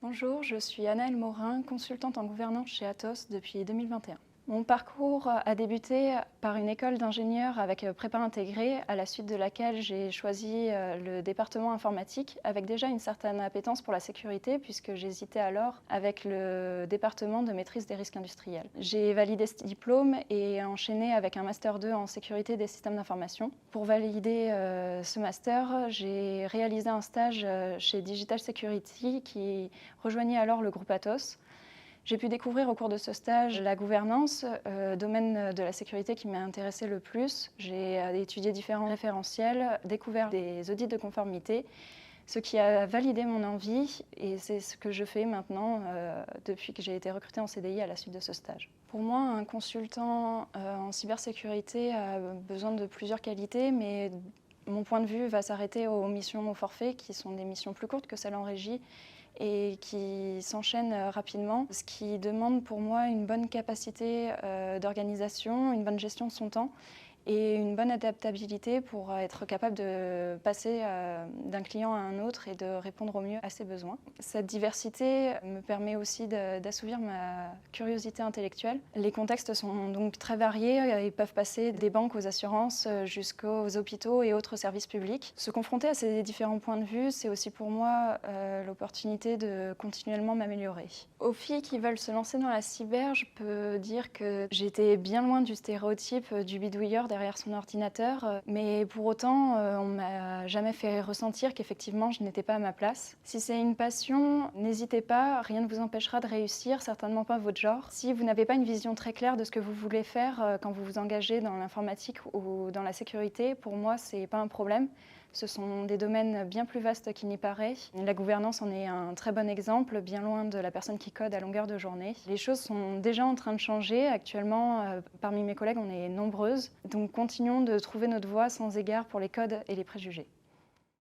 Bonjour, je suis Anaëlle Morin, consultante en gouvernance chez Atos depuis 2021. Mon parcours a débuté par une école d'ingénieur avec prépa intégrée, à la suite de laquelle j'ai choisi le département informatique avec déjà une certaine appétence pour la sécurité puisque j'hésitais alors avec le département de maîtrise des risques industriels. J'ai validé ce diplôme et enchaîné avec un master 2 en sécurité des systèmes d'information. Pour valider ce master, j'ai réalisé un stage chez Digital Security qui rejoignait alors le groupe Atos. J'ai pu découvrir au cours de ce stage la gouvernance, domaine de la sécurité qui m'a intéressée le plus. J'ai étudié différents référentiels, découvert des audits de conformité, ce qui a validé mon envie et c'est ce que je fais maintenant depuis que j'ai été recrutée en CDI à la suite de ce stage. Pour moi, un consultant en cybersécurité a besoin de plusieurs qualités, mais mon point de vue va s'arrêter aux missions au forfait, qui sont des missions plus courtes que celles en régie et qui s'enchaînent rapidement, ce qui demande pour moi une bonne capacité d'organisation, une bonne gestion de son temps et une bonne adaptabilité pour être capable de passer d'un client à un autre et de répondre au mieux à ses besoins. Cette diversité me permet aussi d'assouvir ma curiosité intellectuelle. Les contextes sont donc très variés et peuvent passer des banques aux assurances jusqu'aux hôpitaux et autres services publics. Se confronter à ces différents points de vue, c'est aussi pour moi l'opportunité de continuellement m'améliorer. Aux filles qui veulent se lancer dans la cyber, je peux dire que j'étais bien loin du stéréotype du bidouilleur derrière son ordinateur, mais pour autant, on ne m'a jamais fait ressentir qu'effectivement, je n'étais pas à ma place. Si c'est une passion, n'hésitez pas, rien ne vous empêchera de réussir, certainement pas votre genre. Si vous n'avez pas une vision très claire de ce que vous voulez faire quand vous vous engagez dans l'informatique ou dans la sécurité, pour moi, c'est pas un problème. Ce sont des domaines bien plus vastes qu'il n'y paraît. La gouvernance en est un très bon exemple, bien loin de la personne qui code à longueur de journée. Les choses sont déjà en train de changer. Actuellement, parmi mes collègues, on est nombreuses. Donc continuons de trouver notre voie sans égard pour les codes et les préjugés.